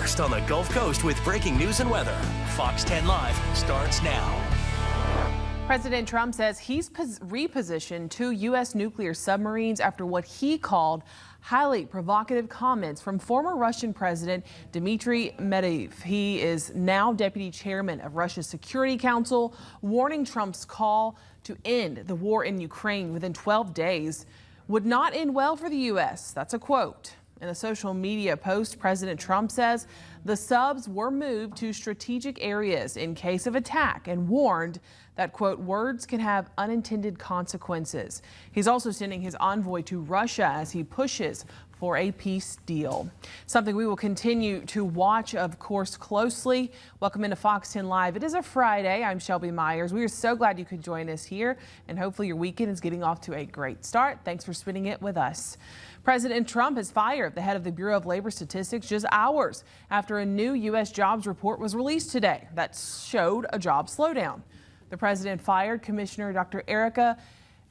first on the Gulf Coast with breaking news and weather. Fox 10 Live starts now. President Trump says he's repositioned 2 U.S. nuclear submarines after what he called highly provocative comments from former Russian President Dmitry Medvedev. He is now deputy chairman of Russia's Security Council, warning Trump's call to end the war in Ukraine within 12 days would not end well for the U.S. That's a quote. In a social media post, President Trump says the subs were moved to strategic areas in case of attack and warned that, quote, words can have unintended consequences. He's also sending his envoy to Russia as he pushes for a peace deal. Something we will continue to watch, of course, closely. Welcome into Fox 10 Live. It is a Friday. I'm Shelby Myers. We are so glad you could join us here, and hopefully your weekend is getting off to a great start. Thanks for spending it with us. President Trump has fired the head of the Bureau of Labor Statistics just hours after a new U.S. jobs report was released today that showed a job slowdown. The president fired Commissioner Dr. Erica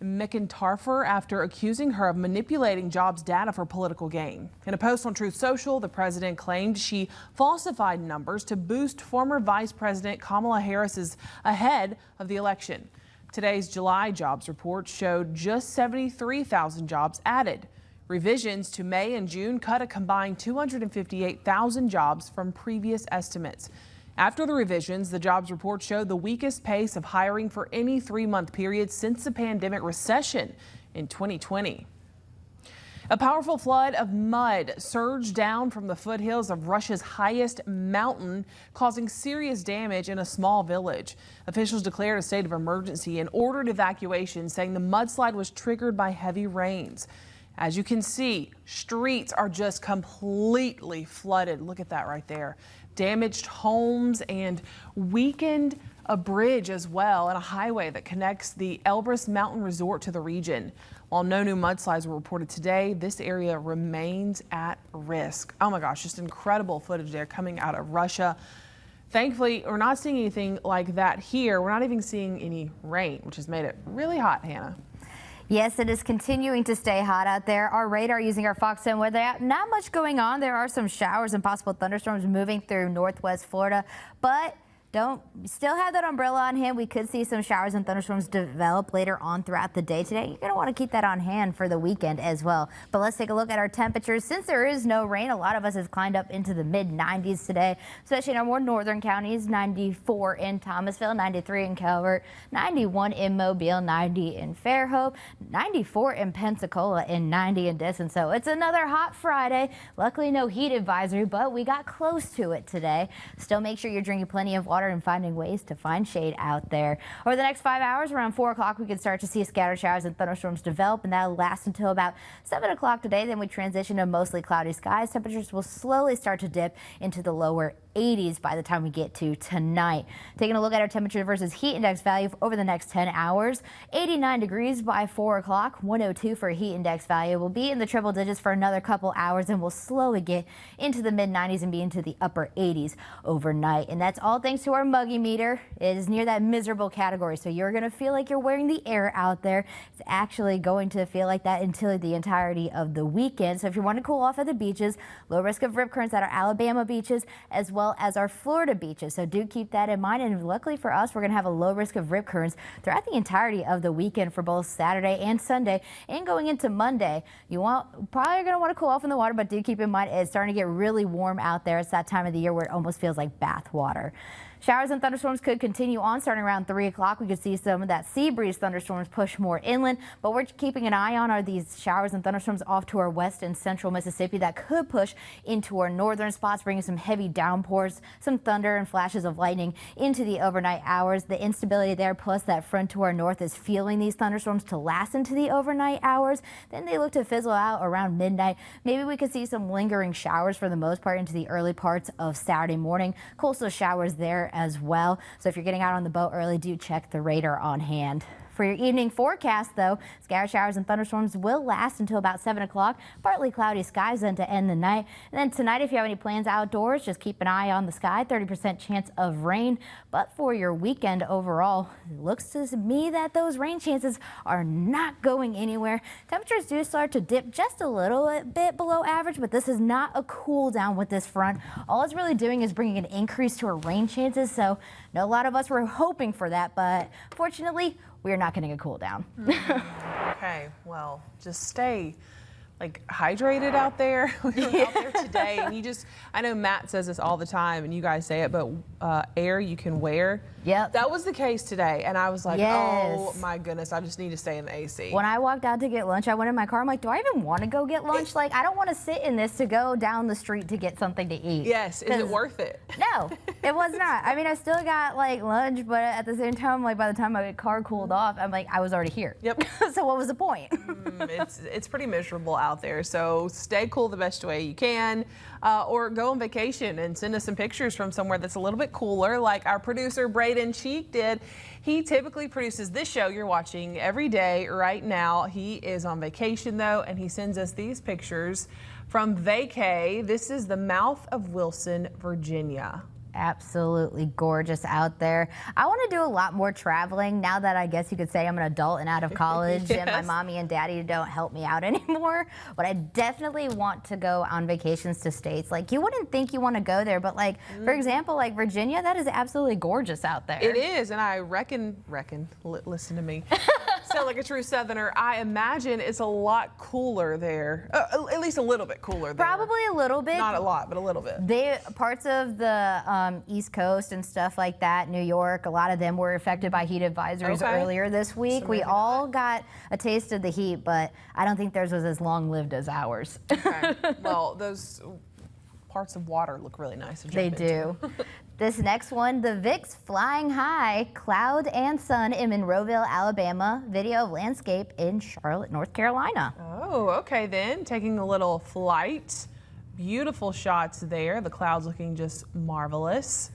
McIntyre after accusing her of manipulating jobs data for political gain. In a post on Truth Social, the president claimed she falsified numbers to boost former Vice President Kamala Harris's ahead of the election. Today's July jobs report showed just 73,000 jobs added. Revisions to May and June cut a combined 258,000 jobs from previous estimates. After the revisions, the jobs report showed the weakest pace of hiring for any 3-month period since the pandemic recession in 2020. A powerful flood of mud surged down from the foothills of Russia's highest mountain, causing serious damage in a small village. Officials declared a state of emergency and ordered evacuation, saying the mudslide was triggered by heavy rains. As you can see, streets are just completely flooded. Look at that right there. Damaged homes and weakened a bridge as well and a highway that connects the Elbrus Mountain Resort to the region. While no new mudslides were reported today, this area remains at risk. Oh my gosh, just incredible footage there coming out of Russia. Thankfully, we're not seeing anything like that here. We're not even seeing any rain, which has made it really hot, Hannah. Yes, it is continuing to stay hot out there. Our radar using our Fox 10 weather app, not much going on. There are some showers and possible thunderstorms moving through northwest Florida, but don't still have that umbrella on hand. We could see some showers and thunderstorms develop later on throughout the day today. You're going to want to keep that on hand for the weekend as well. But let's take a look at our temperatures. Since there is no rain, a lot of us have climbed up into the mid-90s today, especially in our more northern counties. 94 in Thomasville, 93 in Calvert, 91 in Mobile, 90 in Fairhope, 94 in Pensacola, and 90 in Destin. So it's another hot Friday. Luckily, no heat advisory, but we got close to it today. Still make sure you're drinking plenty of water and finding ways to find shade out there. Over the next 5 hours, around 4 o'clock, we could start to see scattered showers and thunderstorms develop, and that'll last until about 7 o'clock today. Then we transition to mostly cloudy skies. Temperatures will slowly start to dip into the lower 80s by the time we get to tonight. Taking a look at our temperature versus heat index value over the next 10 hours, 89 degrees by 4 o'clock, 102 for heat index value. We'll be in the triple digits for another couple hours, and we'll slowly get into the mid-90s and be into the upper 80s overnight. And that's all thanks to our Muggy meter. It is near that miserable category, so you're going to feel like you're wearing the air out there. It's actually going to feel like that until the entirety of the weekend. So if you want to cool off at the beaches, low risk of rip currents at our Alabama beaches as well as our Florida beaches. So do keep that in mind. And luckily for us, we're going to have a low risk of rip currents throughout the entirety of the weekend for both Saturday and Sunday. And going into Monday, probably going to want to cool off in the water, but do keep in mind it's starting to get really warm out there. It's that time of the year where it almost feels like bath water. Showers and thunderstorms could continue on starting around 3 o'clock. We could see some of that sea breeze thunderstorms push more inland, but we're keeping an eye on are these showers and thunderstorms off to our west and central Mississippi that could push into our northern spots, bringing some heavy downpours, some thunder and flashes of lightning into the overnight hours. The instability there plus that front to our north is fueling these thunderstorms to last into the overnight hours. Then they look to fizzle out around midnight. Maybe we could see some lingering showers for the most part into the early parts of Saturday morning. Coastal showers there as well. So if you're getting out on the boat early, do check the radar on hand. For your evening forecast, though, scattered showers and thunderstorms will last until about 7 o'clock. Partly cloudy skies then to end the night. And then tonight, if you have any plans outdoors, just keep an eye on the sky. 30% chance of rain. But for your weekend overall, it looks to me that those rain chances are not going anywhere. Temperatures do start to dip just a little bit below average, but this is not a cool down with this front. All it's really doing is bringing an increase to our rain chances. So I know a lot of us were hoping for that, but fortunately, we are not getting a cool down. Okay, well, just stay hydrated out there. We were out there today, and I know Matt says this all the time, and you guys say it, but air you can wear. Yep. That was the case today, and I was like, Yes. oh my goodness, I just need to stay in the AC. When I walked out to get lunch, I went in my car. I'm like, do I even want to go get lunch? I don't want to sit in this to go down the street to get something to eat. Yes, is it worth it? No, it was not. I mean, I still got lunch, but at the same time, by the time my car cooled off, I'm like, I was already here. Yep. So what was the point? It's pretty miserable out there, so stay cool the best way you can, or go on vacation and send us some pictures from somewhere that's a little bit cooler, like our producer Braden Cheek did. He typically produces this show you're watching every day right now. He is on vacation though, and he sends us these pictures from vacay. This is the mouth of Wilson, Virginia. Absolutely gorgeous out there. I want to do a lot more traveling now that I guess you could say I'm an adult and out of college and my Yes. mommy and daddy don't help me out anymore. But I definitely want to go on vacations to states. You wouldn't think you want to go there, but for example, Virginia, that is absolutely gorgeous out there. It is, and I listen to me. Sound like a true Southerner. I imagine it's a lot cooler there, at least a little bit cooler there. Probably a little bit. Not a lot, but a little bit. Parts of the East Coast and stuff like that, New York, a lot of them were affected by heat advisories earlier this week. So we maybe all got a taste of the heat, but I don't think theirs was as long-lived as ours. Okay. Well, those parts of water look really nice to jump They into. do. This next one, the VIX flying high, cloud and sun in Monroeville, Alabama. Video of landscape in Charlotte, North Carolina. Oh, okay then. Taking a little flight. Beautiful shots there. The clouds looking just marvelous.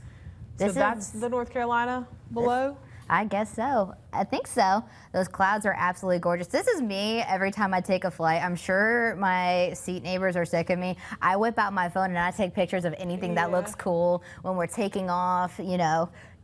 So that's the North Carolina below? I guess so. I think so. Those clouds are absolutely gorgeous. This is me every time I take a flight. I'm sure my seat neighbors are sick of me. I whip out my phone and I take pictures of anything that looks cool when we're taking off,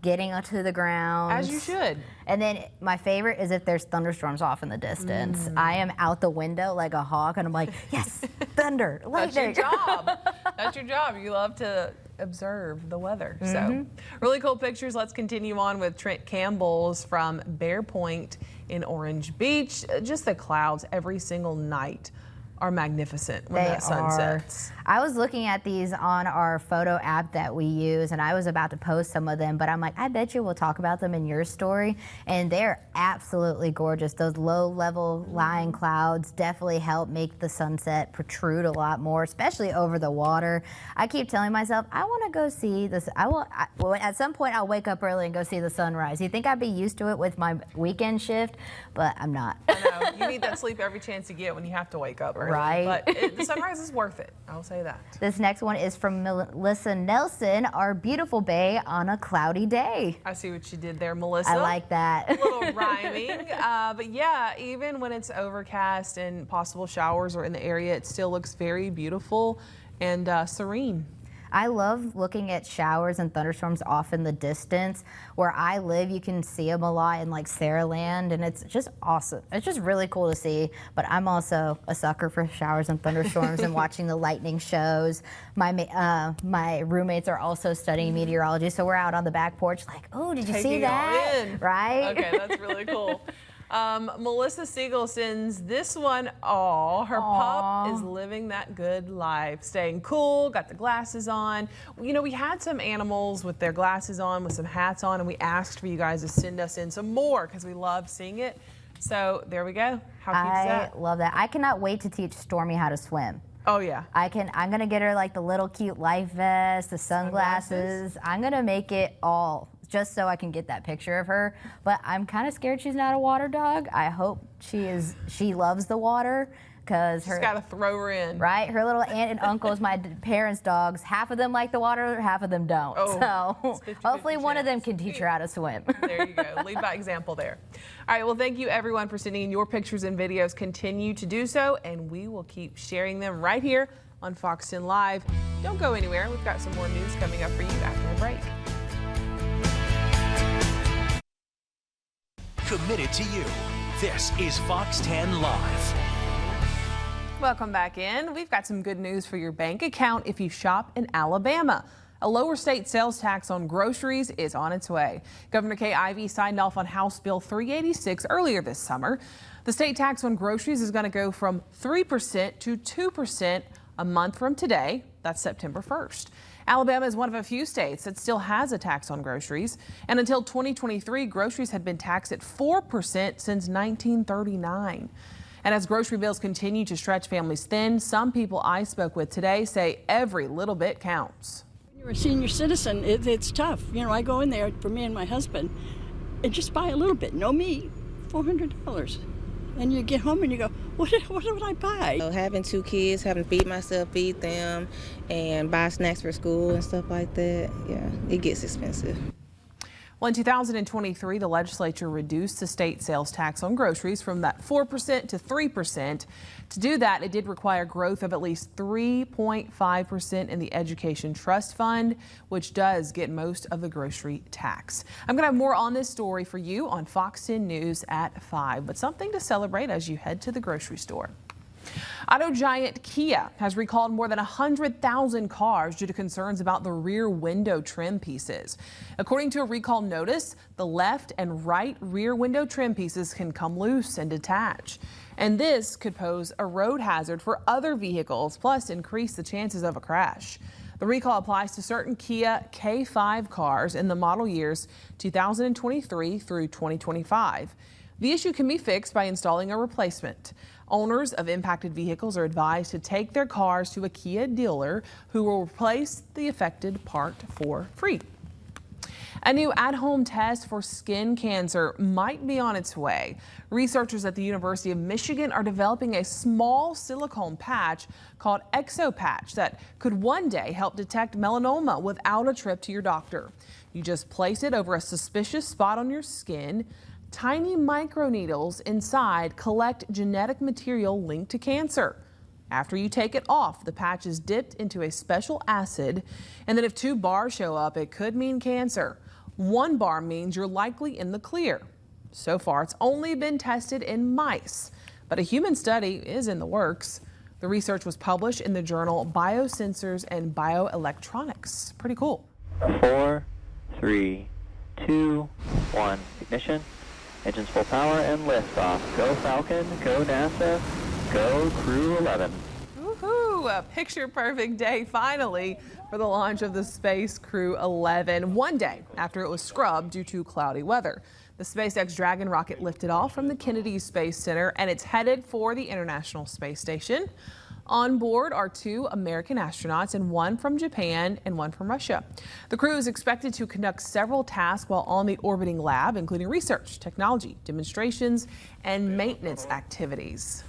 getting onto the ground. As you should. And then my favorite is if there's thunderstorms off in the distance. I am out the window like a hawk and I'm like, yes, thunder, That's your lightning. job. That's your job. You love to observe the weather. So really cool pictures. Let's continue on with Trent Campbell's from Bear Point in Orange Beach. Just the clouds every single night are magnificent when that sun sets. I was looking at these on our photo app that we use, and I was about to post some of them, but I'm like, I bet you we'll talk about them in your story. And they're absolutely gorgeous. Those low-level lying clouds definitely help make the sunset protrude a lot more, especially over the water. I keep telling myself, I want to go see this. At some point, I'll wake up early and go see the sunrise. You think I'd be used to it with my weekend shift, but I'm not. I know. You need that sleep every chance you get when you have to wake up early. Right. But the sunrise is worth it. I'll say that. This next one is from Melissa Nelson, our beautiful bay on a cloudy day. I see what you did there, Melissa. I like that. A little rhyming. But yeah, even when it's overcast and possible showers are in the area, it still looks very beautiful and serene. I love looking at showers and thunderstorms off in the distance. Where I live, you can see them a lot in Saraland, and it's just awesome. It's just really cool to see, but I'm also a sucker for showers and thunderstorms and watching the lightning shows. My roommates are also studying meteorology, so we're out on the back porch oh, did you see that? Right? Okay, that's really cool. Melissa Siegel sends this one. Her pup is living that good life, staying cool, got the glasses on. We had some animals with their glasses on, with some hats on, and we asked for you guys to send us in some more because we love seeing it. So there we go. How cute is that? I love that. I cannot wait to teach Stormy how to swim. Oh yeah. I'm gonna get her the little cute life vest, the sunglasses. I'm gonna make it all just so I can get that picture of her. But I'm kind of scared she's not a water dog. I hope she loves the water. because Just gotta throw her in. Right, her little aunt and uncles, my parents' dogs, half of them like the water, half of them don't. Oh, so 50-50 hopefully one of them chance. can teach her how to swim. There you go. Lead by example there. All right, well, thank you everyone for sending in your pictures and videos. Continue to do so, and we will keep sharing them right here on Fox 10 Live. Don't go anywhere. We've got some more news coming up for you after the break. Committed to you. This is Fox 10 Live. Welcome back in. We've got some good news for your bank account if you shop in Alabama. A lower state sales tax on groceries is on its way. Governor Kay Ivey signed off on House Bill 386 earlier this summer. The state tax on groceries is going to go from 3% to 2% a month from today. That's September 1st. Alabama is one of a few states that still has a tax on groceries. And until 2023, groceries had been taxed at 4% since 1939. And as grocery bills continue to stretch families thin, some people I spoke with today say every little bit counts. When you're a senior citizen, it's tough. You know, I go in there for me and my husband and just buy a little bit, no meat, $400. And you get home and you go, what would I buy? So having 2 kids, having to feed myself, feed them, and buy snacks for school and stuff like that, yeah, it gets expensive. Well, in 2023, the legislature reduced the state sales tax on groceries from that 4% to 3%. To do that, it did require growth of at least 3.5% in the Education Trust Fund, which does get most of the grocery tax. I'm going to have more on this story for you on Fox 10 News at 5, but something to celebrate as you head to the grocery store. Auto giant Kia has recalled more than 100,000 cars due to concerns about the rear window trim pieces. According to a recall notice, the left and right rear window trim pieces can come loose and detach. And this could pose a road hazard for other vehicles, plus increase the chances of a crash. The recall applies to certain Kia K5 cars in the model years 2023 through 2025. The issue can be fixed by installing a replacement. Owners of impacted vehicles are advised to take their cars to a Kia dealer who will replace the affected part for free. A new at-home test for skin cancer might be on its way. Researchers at the University of Michigan are developing a small silicone patch called ExoPatch that could one day help detect melanoma without a trip to your doctor. You just place it over a suspicious spot on your skin. Tiny microneedles inside collect genetic material linked to cancer. After you take it off, the patch is dipped into a special acid, and then if 2 bars show up, it could mean cancer. 1 bar means you're likely in the clear. So far, it's only been tested in mice, but a human study is in the works. The research was published in the journal Biosensors and Bioelectronics. Pretty cool. 4, 3, 2, 1, ignition. Engines full power and liftoff. Go Falcon, go NASA, go Crew 11. Woohoo! A picture-perfect day finally for the launch of the Space Crew 11, one day after it was scrubbed due to cloudy weather. The SpaceX Dragon rocket lifted off from the Kennedy Space Center and it's headed for the International Space Station. On board are 2 American astronauts and 1 from Japan and 1 from Russia. The crew is expected to conduct several tasks while on the orbiting lab, including research, technology, demonstrations, and maintenance activities.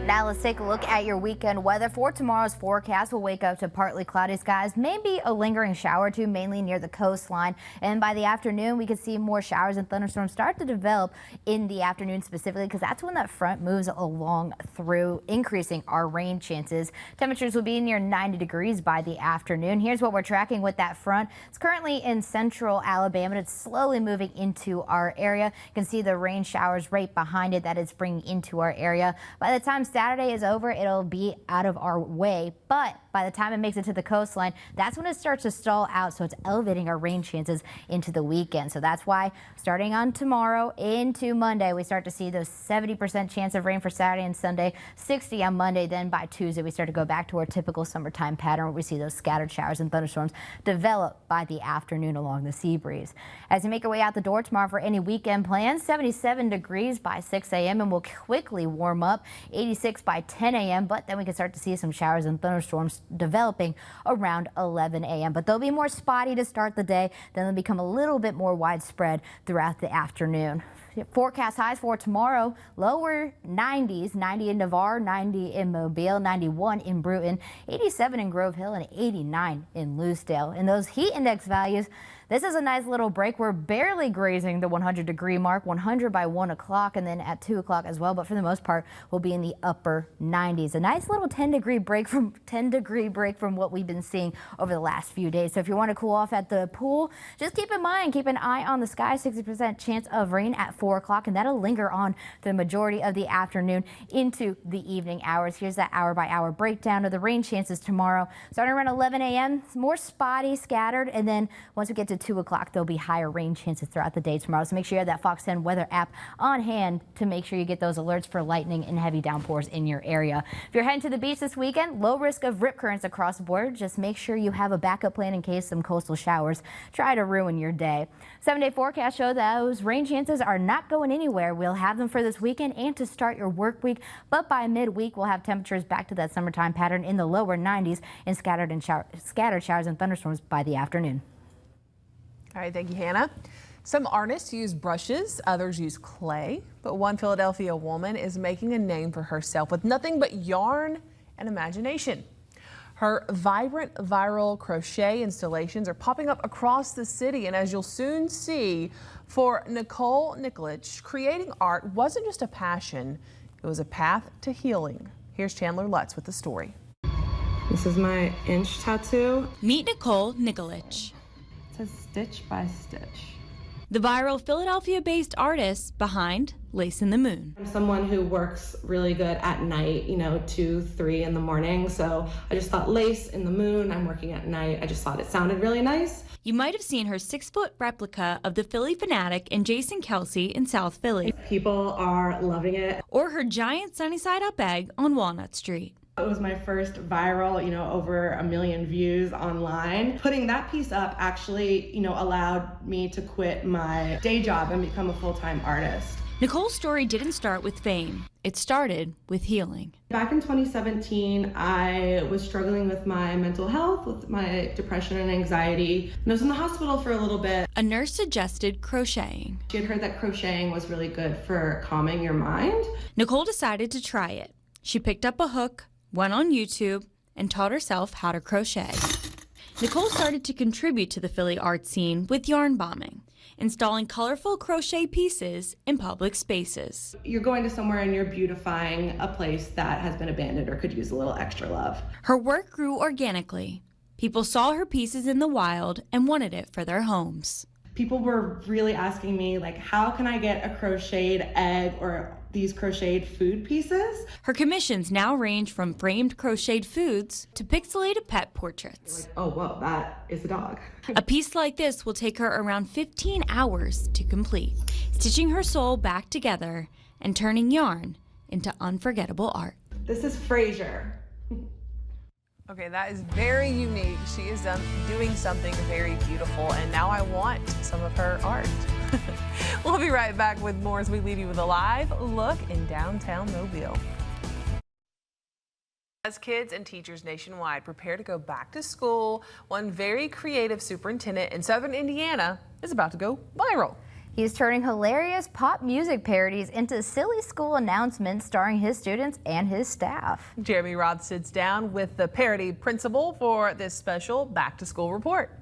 Now let's take a look at your weekend weather. For tomorrow's forecast, we'll wake up to partly cloudy skies, maybe a lingering shower or 2, mainly near the coastline. And by the afternoon, we could see more showers and thunderstorms start to develop in the afternoon specifically, because that's when that front moves along through, increasing our rain chances. Temperatures will be near 90 degrees by the afternoon. Here's what we're tracking with that front. It's currently in central Alabama. It's slowly moving into our area. You can see the rain showers right behind it that it's bringing into our area. By the time Saturday is over, it'll be out of our way, but by the time it makes it to the coastline, that's when it starts to stall out, so it's elevating our rain chances into the weekend. So that's why starting on tomorrow into Monday, we start to see those 70% chance of rain for Saturday and Sunday, 60 on Monday. Then by Tuesday, we start to go back to our typical summertime pattern where we see those scattered showers and thunderstorms develop by the afternoon along the sea breeze. As you make your way out the door tomorrow for any weekend plans, 77 degrees by 6 a.m. and we'll quickly warm up, 86 by 10 a.m. But then we can start to see some showers and thunderstorms developing around 11 a.m. But they'll be more spotty to start the day, then they'll become a little bit more widespread throughout the afternoon. Forecast highs for tomorrow, lower 90s, 90 in Navarre, 90 in Mobile, 91 in Bruton, 87 in Grove Hill, and 89 in Lucedale. And those heat index values, this is a nice little break. We're barely grazing the 100-degree mark, 100 by 1 o'clock, and then at 2 o'clock as well. But for the most part, we'll be in the upper 90s. A nice little 10-degree break from what we've been seeing over the last few days. So if you want to cool off at the pool, just keep in mind, keep an eye on the sky. 60% chance of rain at 4 o'clock, and that'll linger on the majority of the afternoon into the evening hours. Here's that hour-by-hour breakdown of the rain chances tomorrow. Starting around 11 a.m., more spotty, scattered, and then once we get to 2 o'clock, there'll be higher rain chances throughout the day tomorrow. So make sure you have that Fox 10 weather app on hand to make sure you get those alerts for lightning and heavy downpours in your area. If you're heading to the beach this weekend, low risk of rip currents across the board. Just make sure you have a backup plan in case some coastal showers try to ruin your day. 7-day forecast show those rain chances are not going anywhere. We'll have them for this weekend and to start your work week, but by midweek we'll have temperatures back to that summertime pattern in the lower 90s and scattered showers and thunderstorms by the afternoon. All right, thank you, Hannah. Some artists use brushes, others use clay, but one Philadelphia woman is making a name for herself with nothing but yarn and imagination. Her vibrant viral crochet installations are popping up across the city, and as you'll soon see, for Nicole Nikolic, creating art wasn't just a passion, it was a path to healing. Here's Chandler Lutz with the story. This is my inch tattoo. Meet Nicole Nikolic. It says stitch by stitch. The viral Philadelphia-based artist behind Lace in the Moon. I'm someone who works really good at night, 2, 3 in the morning. So I just thought Lace in the Moon, I'm working at night. I just thought it sounded really nice. You might have seen her 6-foot replica of the Philly Fanatic and Jason Kelsey in South Philly. People are loving it. Or her giant sunny side up egg on Walnut Street. It was my first viral, over 1 million views online. Putting that piece up actually, allowed me to quit my day job and become a full-time artist. Nicole's story didn't start with fame. It started with healing. Back in 2017, I was struggling with my mental health, with my depression and anxiety. And I was in the hospital for a little bit. A nurse suggested crocheting. She had heard that crocheting was really good for calming your mind. Nicole decided to try it. She picked up a hook, went on YouTube, and taught herself how to crochet. Nicole started to contribute to the Philly art scene with yarn bombing, installing colorful crochet pieces in public spaces. You're going to somewhere and you're beautifying a place that has been abandoned or could use a little extra love. Her work grew organically. People saw her pieces in the wild and wanted it for their homes. People were really asking me, how can I get a crocheted egg or these crocheted food pieces? Her commissions now range from framed crocheted foods to pixelated pet portraits. Oh, whoa, that is a dog. A piece like this will take her around 15 hours to complete, stitching her soul back together and turning yarn into unforgettable art. This is Frasier. Okay, that is very unique. She is doing something very beautiful, and now I want some of her art. We'll be right back with more as we leave you with a live look in downtown Mobile. As kids and teachers nationwide prepare to go back to school, one very creative superintendent in Southern Indiana is about to go viral. He's turning hilarious pop music parodies into silly school announcements starring his students and his staff. Jeremy Roth sits down with the parody principal for this special back to school report.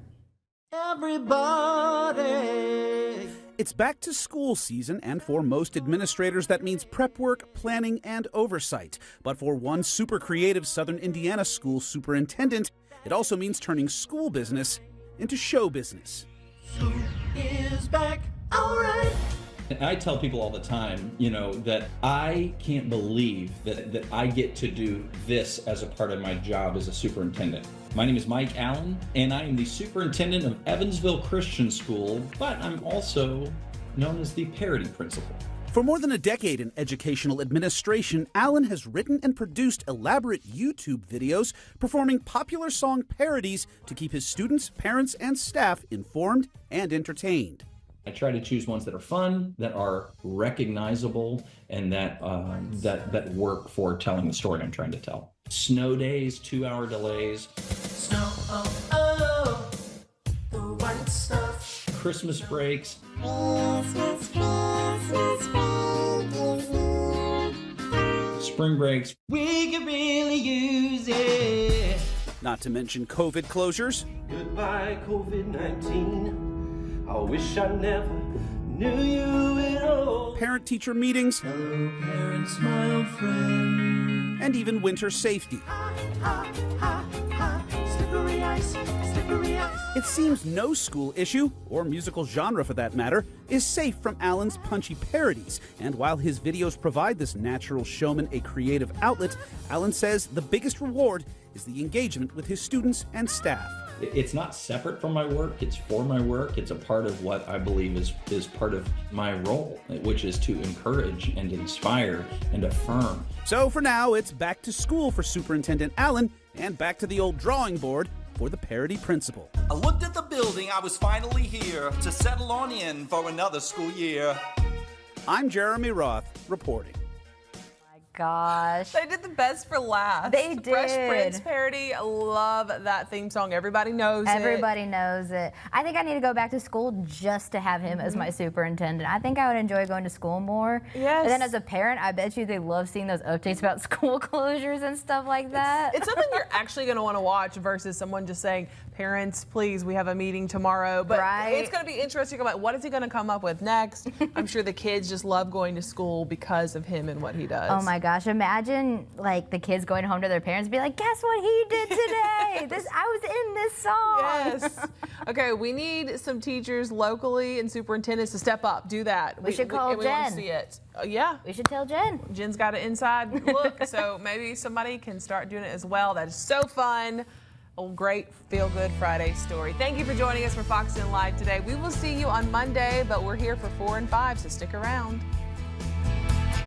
Everybody. It's back to school season, and for most administrators that means prep work, planning, and oversight. But for one super creative Southern Indiana school superintendent, it also means turning school business into show business. School is back. All right. I tell people all the time, that I can't believe that I get to do this as a part of my job as a superintendent. My name is Mike Allen, and I am the superintendent of Evansville Christian School, but I'm also known as the parody principal. For more than a decade in educational administration, Allen has written and produced elaborate YouTube videos performing popular song parodies to keep his students, parents, and staff informed and entertained. I try to choose ones that are fun, that are recognizable, and that work for telling the story I'm trying to tell. Snow days, 2-hour delays. Snow, oh, the white stuff. Christmas breaks. Christmas, Christmas. Christmas break is here. Spring breaks. We could really use it. Not to mention COVID closures. Goodbye, COVID-19. I wish I never knew you at all. Parent-teacher meetings. Hello, parents, my old friend. And even winter safety. Ha, ha, ha, slippery ice, slippery ice. It seems no school issue, or musical genre for that matter, is safe from Alan's punchy parodies. And while his videos provide this natural showman a creative outlet, Alan says the biggest reward is the engagement with his students and staff. It's not separate from my work, it's for my work. It's a part of what I believe is part of my role, which is to encourage and inspire and affirm. So for now, it's back to school for Superintendent Allen and back to the old drawing board for the parody principal. I looked at the building, I was finally here to settle on in for another school year. I'm Jeremy Roth, reporting. Gosh. They did the best for last. They did. Fresh Prince parody. I love that theme song. Everybody knows Everybody knows it. I think I need to go back to school just to have him as my superintendent. I think I would enjoy going to school more. Yes. And then as a parent, I bet you they love seeing those updates about school closures and stuff like that. It's something you're actually going to want to watch versus someone just saying, parents, please, we have a meeting tomorrow. But it's going to be interesting about what is he going to come up with next. I'm sure the kids just love going to school because of him and what he does. Oh my gosh, imagine like the kids going home to their parents and be like, guess what he did today? I was in this song. Yes. Okay, we need some teachers locally and superintendents to step up. Do that. We should call we want to Jen. see it. Yeah. We should tell Jen. Jen's got an inside look, so maybe somebody can start doing it as well. That is so fun. A great feel-good Friday story. Thank you for joining us for Fox 10 Live today. We will see you on Monday, but we're here for 4 and 5, so stick around.